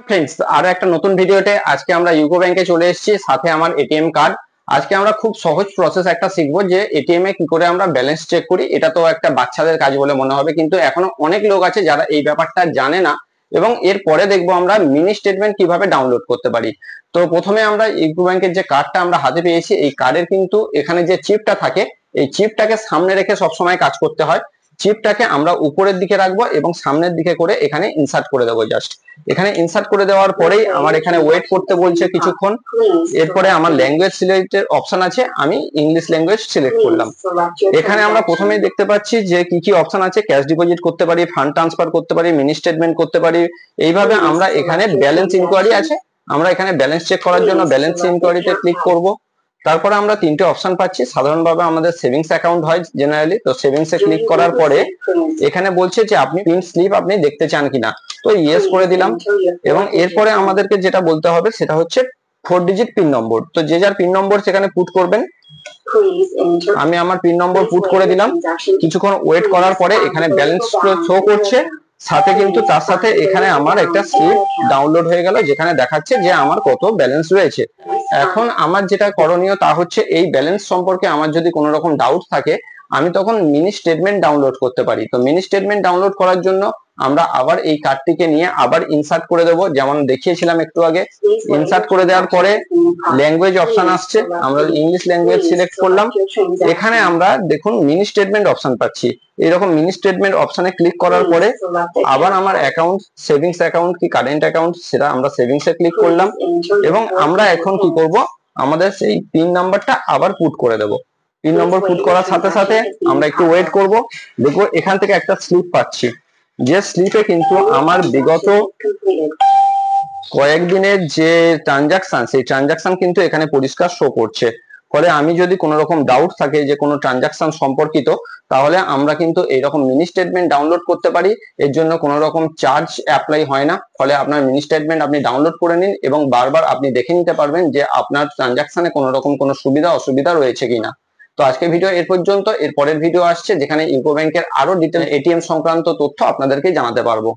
Friends, আরো একটা নতুন ভিডিওতে আজকে আমরা ইউকো ব্যাংকে চলে এসেছি, সাথে আমার এটিএম কার্ড। আজকে আমরা খুব সহজ প্রসেস একটা শিখবো যে এটিএম এ কি করে আমরা ব্যালেন্স চেক করি। এটা তো একটা বাচ্চাদের কাজ বলে মনে হবে, কিন্তু এখনো অনেক লোক আছে যারা এই ব্যাপারটা জানে না। এবং এরপরে দেখবো আমরা মিনি স্টেটমেন্ট কিভাবে ডাউনলোড করতে পারি। তো প্রথমে আমরা ইউকো ব্যাংকের যে কার্ডটা আমরা হাতে পেয়েছি, এই কার্ডের কিন্তু এখানে যে চিপটা থাকে, এই চিপটাকে সামনে রেখে সবসময় কাজ করতে হয়। চিপটাকে আমরা উপরের দিকে রাখবো এবং সামনের দিকে করে এখানে ইনসার্ট করে দেবো। জাস্ট এখানে ইনসার্ট করে দেওয়ার পরেই আমার এখানে ওয়েট করতে বলছে কিছুক্ষণ। এরপরে আমার ল্যাঙ্গুয়েজ সিলেক্টের অপশন আছে, আমি ইংলিশ ল্যাঙ্গুয়েজ সিলেক্ট করলাম। এখানে আমরা প্রথমেই দেখতে পাচ্ছি যে কি কি অপশন আছে। ক্যাশ ডিপোজিট করতে পারি, ফান্ড ট্রান্সফার করতে পারি, মিনি স্টেটমেন্ট করতে পারি। এইভাবে আমরা এখানে ব্যালেন্স ইনকোয়ারি আছে, আমরা এখানে ব্যালেন্স চেক করার জন্য ব্যালেন্স ইনকোয়ারিতে ক্লিক করব। তারপরে আমরা তিনটে অপশন পাচ্ছি। সাধারণভাবে আমাদের সেভিংস অ্যাকাউন্ট হয় জেনারেলি, তো সেভিংস এ ক্লিক করার পরে এখানে বলছে যে আপনি প্রিন্ট স্লিপ আপনি দেখতে চান কিনা, তো ইয়েস করে দিলাম। এবং এরপরে আমাদেরকে যেটা বলতে হবে সেটা হচ্ছে 4 ডিজিট পিন নম্বর। তো যে যার পিন নম্বর সেখানে পুট করবেন। আমি আমার পিন নম্বর পুট করে দিলাম। কিছুক্ষণ ওয়েট করার পরে এখানে ব্যালেন্স শো করছে, সাথে কিন্তু তার সাথে এখানে আমার একটা স্লিপ ডাউনলোড হয়ে গেল যেখানে দেখাচ্ছে যে আমার কত ব্যালেন্স রয়েছে। এখন আমার যেটা করণীয় তা হচ্ছে এই ব্যালেন্স সম্পর্কে আমার যদি কোনো রকম ডাউট থাকে, আমি তখন মিনি স্টেটমেন্ট ডাউনলোড করতে পারি। তো মিনি স্টেটমেন্ট ডাউনলোড করার জন্য আমরা আবার এই কার্ডটিকে নিয়ে আবার ইনসার্ট করে দেবো, যেমন দেখিয়েছিলাম একটু আগে। ইনসার্ট করে দেওয়ার পরে ল্যাঙ্গুয়েজ অপশন আসছে, আমরা ইংলিশ ল্যাঙ্গুয়েজ সিলেক্ট করলাম। এখানে আমরা দেখুন মিনি স্টেটমেন্ট অপশন পাচ্ছি। এরকম মিনি স্টেটমেন্ট অপশনে ক্লিক করার পরে আবার আমার অ্যাকাউন্ট, সেভিংস অ্যাকাউন্ট কি কারেন্ট অ্যাকাউন্ট, সেটা আমরা সেভিংস এ ক্লিক করলাম। এবং আমরা এখন কি করব, আমাদের সেই পিন নাম্বারটা আবার পুট করে দেব। পিন নম্বর পুট করার সাথে সাথে আমরা একটু ওয়েট করব। দেখবো এখান থেকে একটা স্লিপ পাচ্ছি, যে স্লিপে কিন্তু আমার বিগত কয়েকদিনের যে ট্রানজাকশন, সেই ট্রানজাকশন কিন্তু এখানে পরিষ্কার শো করছে। ফলে আমি যদি কোনো রকম ডাউট থাকে যে কোনো ট্রানজাকশন সম্পর্কিত, তাহলে আমরা কিন্তু এইরকম মিনি স্টেটমেন্ট ডাউনলোড করতে পারি। এর জন্য কোনো রকম চার্জ অ্যাপ্লাই হয় না। ফলে আপনার মিনি স্টেটমেন্ট আপনি ডাউনলোড করে নিন এবং বারবার আপনি দেখে নিতে পারবেন যে আপনার ট্রানজাকশনে কোনো রকম কোনো সুবিধা অসুবিধা রয়েছে কিনা। তো আজকের ভিডিও এর পর্যন্ত। এর পরের ভিডিও আসছে যেখানে ইউকো ব্যাংকের আরো ডিটেল এটিএম সংক্রান্ত তথ্য আপনাদেরকে জানাতে পারবো।